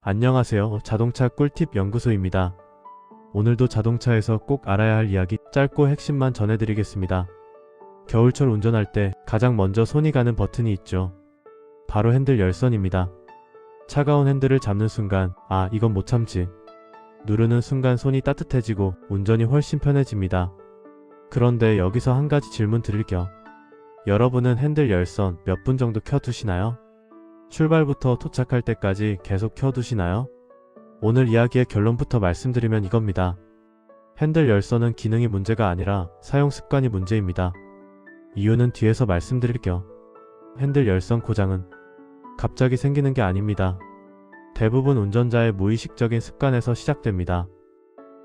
안녕하세요. 자동차 꿀팁 연구소입니다. 오늘도 자동차에서 꼭 알아야 할 이야기 짧고 핵심만 전해드리겠습니다. 겨울철 운전할 때 가장 먼저 손이 가는 버튼이 있죠. 바로 핸들 열선입니다. 차가운 핸들을 잡는 순간 이건 못 참지. 누르는 순간 손이 따뜻해지고 운전이 훨씬 편해집니다. 그런데 여기서 한 가지 질문 드릴게요. 여러분은 핸들 열선 몇 분 정도 켜두시나요? 출발부터 도착할 때까지 계속 켜두시나요? 오늘 이야기의 결론부터 말씀드리면 이겁니다. 핸들 열선은 기능이 문제가 아니라 사용 습관이 문제입니다. 이유는 뒤에서 말씀드릴게요. 핸들 열선 고장은 갑자기 생기는 게 아닙니다. 대부분 운전자의 무의식적인 습관에서 시작됩니다.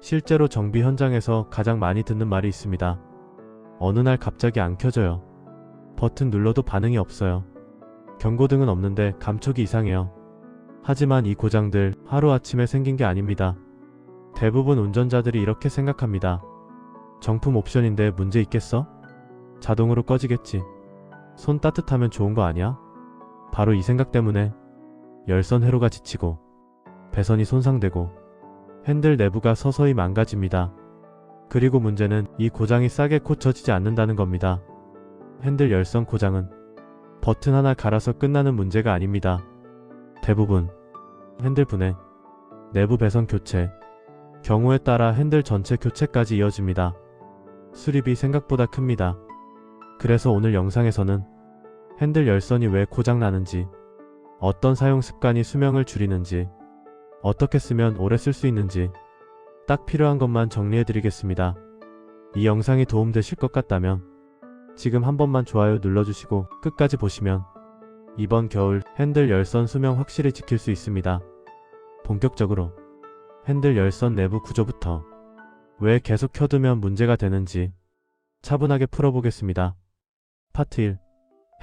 실제로 정비 현장에서 가장 많이 듣는 말이 있습니다. 어느 날 갑자기 안 켜져요. 버튼 눌러도 반응이 없어요. 경고등은 없는데 감촉이 이상해요. 하지만 이 고장들 하루아침에 생긴 게 아닙니다. 대부분 운전자들이 이렇게 생각합니다. 정품 옵션인데 문제 있겠어? 자동으로 꺼지겠지. 손 따뜻하면 좋은 거 아니야? 바로 이 생각 때문에 열선 회로가 지치고 배선이 손상되고 핸들 내부가 서서히 망가집니다. 그리고 문제는 이 고장이 싸게 고쳐지지 않는다는 겁니다. 핸들 열선 고장은 버튼 하나 갈아서 끝나는 문제가 아닙니다. 대부분 핸들 분해, 내부 배선 교체, 경우에 따라 핸들 전체 교체까지 이어집니다. 수리비 생각보다 큽니다. 그래서 오늘 영상에서는 핸들 열선이 왜 고장나는지, 어떤 사용 습관이 수명을 줄이는지, 어떻게 쓰면 오래 쓸 수 있는지 딱 필요한 것만 정리해드리겠습니다. 이 영상이 도움되실 것 같다면 지금 한 번만 좋아요 눌러주시고 끝까지 보시면 이번 겨울 핸들 열선 수명 확실히 지킬 수 있습니다. 본격적으로 핸들 열선 내부 구조부터 왜 계속 켜두면 문제가 되는지 차분하게 풀어보겠습니다. 파트 1.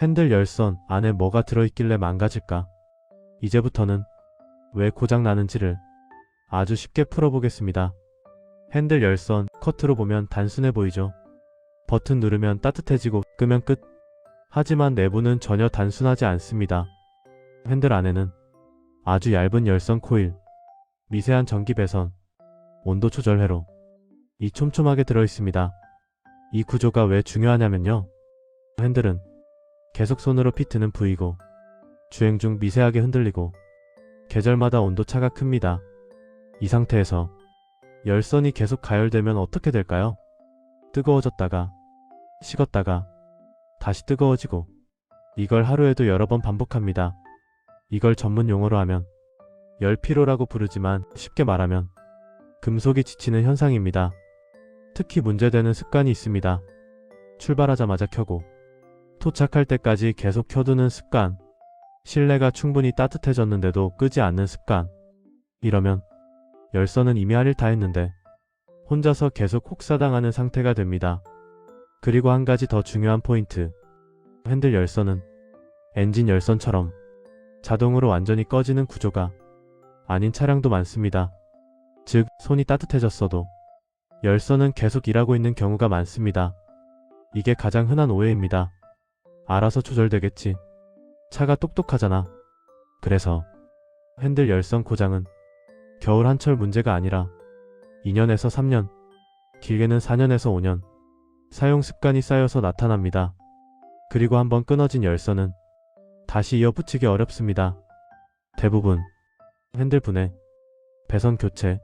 핸들 열선 안에 뭐가 들어있길래 망가질까? 이제부터는 왜 고장나는지를 아주 쉽게 풀어보겠습니다. 핸들 열선 겉으로 보면 단순해 보이죠? 버튼 누르면 따뜻해지고 끄면 끝. 하지만 내부는 전혀 단순하지 않습니다. 핸들 안에는 아주 얇은 열선 코일, 미세한 전기 배선, 온도 조절 회로, 이 촘촘하게 들어있습니다. 이 구조가 왜 중요하냐면요. 핸들은 계속 손으로 피트는 부위고 주행 중 미세하게 흔들리고 계절마다 온도차가 큽니다. 이 상태에서 열선이 계속 가열되면 어떻게 될까요? 뜨거워졌다가 식었다가 다시 뜨거워지고, 이걸 하루에도 여러 번 반복합니다. 이걸 전문 용어로 하면 열피로라고 부르지만 쉽게 말하면 금속이 지치는 현상입니다. 특히 문제되는 습관이 있습니다. 출발하자마자 켜고 도착할 때까지 계속 켜두는 습관, 실내가 충분히 따뜻해졌는데도 끄지 않는 습관. 이러면 열선은 이미 할 일 다 했는데 혼자서 계속 혹사당하는 상태가 됩니다. 그리고 한 가지 더 중요한 포인트. 핸들 열선은 엔진 열선처럼 자동으로 완전히 꺼지는 구조가 아닌 차량도 많습니다. 즉, 손이 따뜻해졌어도 열선은 계속 일하고 있는 경우가 많습니다. 이게 가장 흔한 오해입니다. 알아서 조절되겠지. 차가 똑똑하잖아. 그래서 핸들 열선 고장은 겨울 한철 문제가 아니라 2년에서 3년, 길게는 4년에서 5년 사용 습관이 쌓여서 나타납니다. 그리고 한번 끊어진 열선은 다시 이어붙이기 어렵습니다. 대부분 핸들 분해, 배선 교체,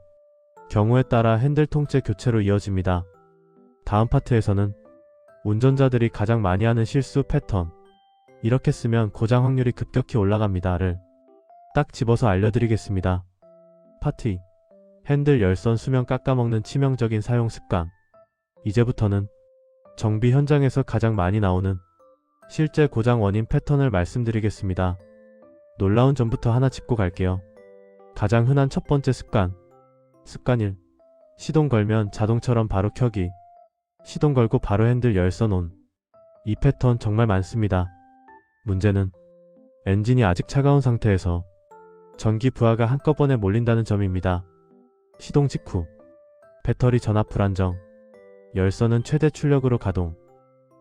경우에 따라 핸들 통째 교체로 이어집니다. 다음 파트에서는 운전자들이 가장 많이 하는 실수 패턴, 이렇게 쓰면 고장 확률이 급격히 올라갑니다를 딱 집어서 알려드리겠습니다. 파트 2. 핸들 열선 수명 깎아먹는 치명적인 사용 습관. 이제부터는 정비 현장에서 가장 많이 나오는 실제 고장 원인 패턴을 말씀드리겠습니다. 놀라운 점부터 하나 짚고 갈게요. 가장 흔한 첫 번째 습관. 습관 1. 시동 걸면 자동처럼 바로 켜기. 시동 걸고 바로 핸들 열선 온. 이 패턴 정말 많습니다. 문제는 엔진이 아직 차가운 상태에서 전기 부하가 한꺼번에 몰린다는 점입니다. 시동 직후 배터리 전압 불안정, 열선은 최대 출력으로 가동.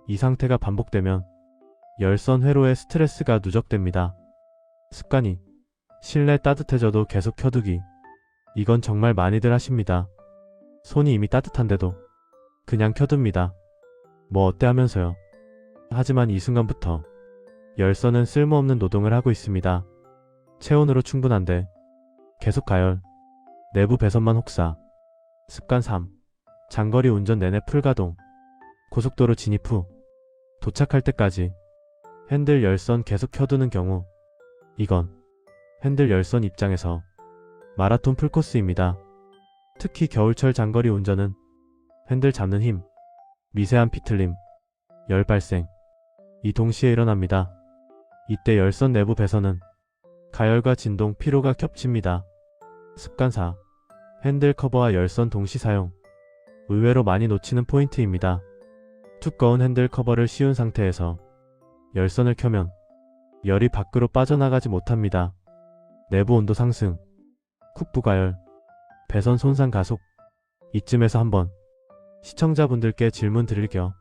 이 상태가 반복되면 열선 회로에 스트레스가 누적됩니다. 습관 2. 실내 따뜻해져도 계속 켜두기. 이건 정말 많이들 하십니다. 손이 이미 따뜻한데도 그냥 켜둡니다. 뭐 어때 하면서요. 하지만 이 순간부터 열선은 쓸모없는 노동을 하고 있습니다. 체온으로 충분한데 계속 가열. 내부 배선만 혹사. 습관 3. 장거리 운전 내내 풀가동. 고속도로 진입 후 도착할 때까지 핸들 열선 계속 켜두는 경우, 이건 핸들 열선 입장에서 마라톤 풀코스입니다. 특히 겨울철 장거리 운전은 핸들 잡는 힘, 미세한 비틀림, 열 발생, 이 동시에 일어납니다. 이때 열선 내부 배선은 가열과 진동, 피로가 겹칩니다. 습관 4. 핸들 커버와 열선 동시 사용. 의외로 많이 놓치는 포인트입니다. 두꺼운 핸들 커버를 씌운 상태에서 열선을 켜면 열이 밖으로 빠져나가지 못합니다. 내부 온도 상승, 쿡 부가열, 배선 손상 가속. 이쯤에서 한번 시청자분들께 질문 드릴게요.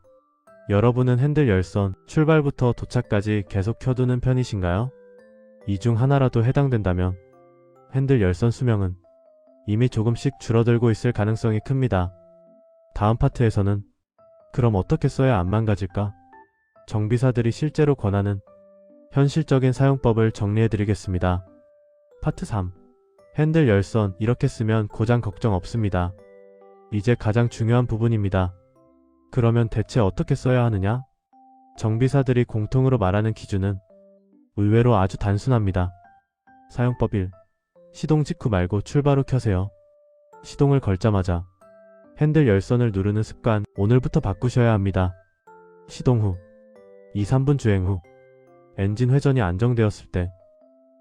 여러분은 핸들 열선 출발부터 도착까지 계속 켜두는 편이신가요? 이 중 하나라도 해당된다면 핸들 열선 수명은 이미 조금씩 줄어들고 있을 가능성이 큽니다. 다음 파트에서는 그럼 어떻게 써야 안 망가질까? 정비사들이 실제로 권하는 현실적인 사용법을 정리해드리겠습니다. 파트 3. 핸들 열선 이렇게 쓰면 고장 걱정 없습니다. 이제 가장 중요한 부분입니다. 그러면 대체 어떻게 써야 하느냐? 정비사들이 공통으로 말하는 기준은 의외로 아주 단순합니다. 사용법 1. 시동 직후 말고 출발 후 켜세요. 시동을 걸자마자 핸들 열선을 누르는 습관 오늘부터 바꾸셔야 합니다. 시동 후 2-3분 주행 후 엔진 회전이 안정되었을 때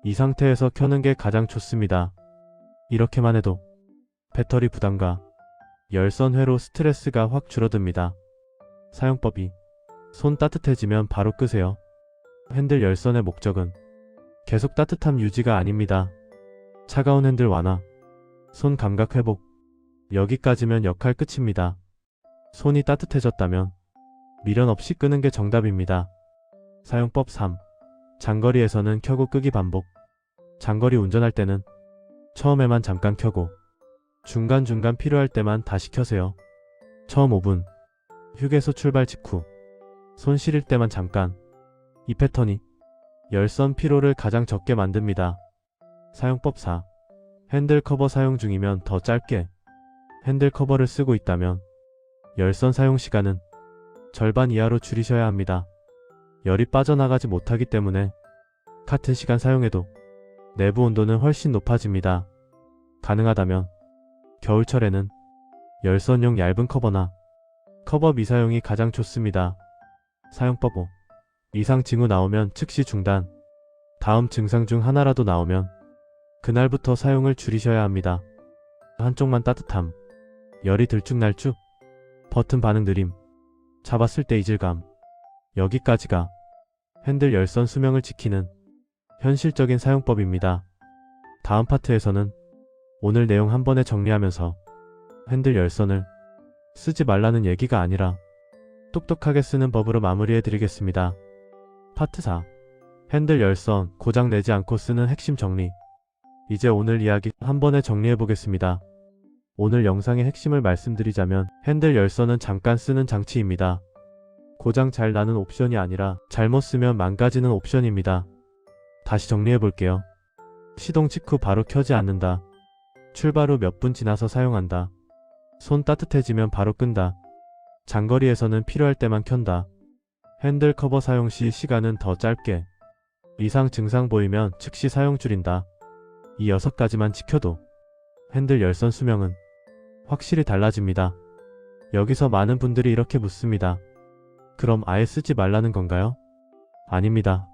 이 상태에서 켜는 게 가장 좋습니다. 이렇게만 해도 배터리 부담과 열선 회로 스트레스가 확 줄어듭니다. 사용법 2. 손 따뜻해지면 바로 끄세요. 핸들 열선의 목적은 계속 따뜻함 유지가 아닙니다. 차가운 핸들 완화, 손 감각 회복, 여기까지면 역할 끝입니다. 손이 따뜻해졌다면 미련 없이 끄는 게 정답입니다. 사용법 3. 장거리에서는 켜고 끄기 반복. 장거리 운전할 때는 처음에만 잠깐 켜고 중간중간 필요할 때만 다시 켜세요. 처음 5분, 휴게소 출발 직후, 손 시릴 때만 잠깐. 이 패턴이 열선 피로를 가장 적게 만듭니다. 사용법 4. 핸들 커버 사용 중이면 더 짧게. 핸들 커버를 쓰고 있다면 열선 사용 시간은 절반 이하로 줄이셔야 합니다. 열이 빠져나가지 못하기 때문에 같은 시간 사용해도 내부 온도는 훨씬 높아집니다. 가능하다면 겨울철에는 열선용 얇은 커버나 커버 미사용이 가장 좋습니다. 사용법 5. 이상 징후 나오면 즉시 중단. 다음 증상 중 하나라도 나오면 그날부터 사용을 줄이셔야 합니다. 한쪽만 따뜻함, 열이 들쭉날쭉, 버튼 반응 느림, 잡았을 때 이질감. 여기까지가 핸들 열선 수명을 지키는 현실적인 사용법입니다. 다음 파트에서는 오늘 내용 한 번에 정리하면서 핸들 열선을 쓰지 말라는 얘기가 아니라 똑똑하게 쓰는 법으로 마무리해 드리겠습니다. 파트 4. 핸들 열선 고장 내지 않고 쓰는 핵심 정리. 이제 오늘 이야기 한 번에 정리해 보겠습니다. 오늘 영상의 핵심을 말씀드리자면 핸들 열선은 잠깐 쓰는 장치입니다. 고장 잘 나는 옵션이 아니라 잘못 쓰면 망가지는 옵션입니다. 다시 정리해 볼게요. 시동 직후 바로 켜지 않는다. 출발 후 몇 분 지나서 사용한다. 손 따뜻해지면 바로 끈다. 장거리에서는 필요할 때만 켠다. 핸들 커버 사용 시 시간은 더 짧게. 이상 증상 보이면 즉시 사용 줄인다. 이 6가지만 지켜도 핸들 열선 수명은 확실히 달라집니다. 여기서 많은 분들이 이렇게 묻습니다. 그럼 아예 쓰지 말라는 건가요? 아닙니다.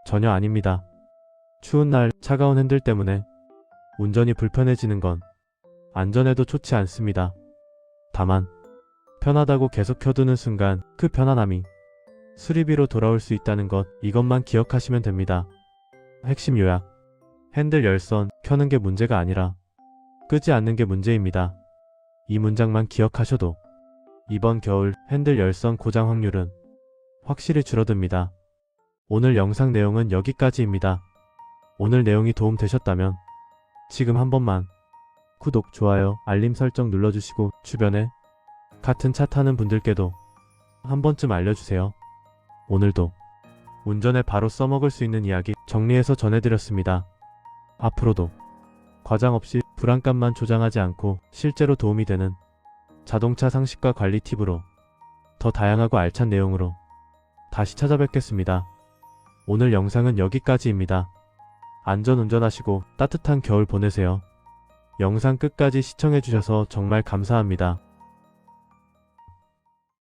전혀 아닙니다. 추운 날 차가운 핸들 때문에 운전이 불편해지는 건 안전에도 좋지 않습니다. 다만 편하다고 계속 켜두는 순간 그 편안함이 수리비로 돌아올 수 있다는 것, 이것만 기억하시면 됩니다. 핵심 요약. 핸들 열선 켜는 게 문제가 아니라 끄지 않는 게 문제입니다. 이 문장만 기억하셔도 이번 겨울 핸들 열선 고장 확률은 확실히 줄어듭니다. 오늘 영상 내용은 여기까지입니다. 오늘 내용이 도움 되셨다면 지금 한 번만 구독, 좋아요, 알림 설정 눌러주시고 주변에 같은 차 타는 분들께도 한 번쯤 알려주세요. 오늘도 운전에 바로 써먹을 수 있는 이야기 정리해서 전해드렸습니다. 앞으로도 과장 없이 불안감만 조장하지 않고 실제로 도움이 되는 자동차 상식과 관리 팁으로 더 다양하고 알찬 내용으로 다시 찾아뵙겠습니다. 오늘 영상은 여기까지입니다. 안전운전하시고 따뜻한 겨울 보내세요. 영상 끝까지 시청해주셔서 정말 감사합니다.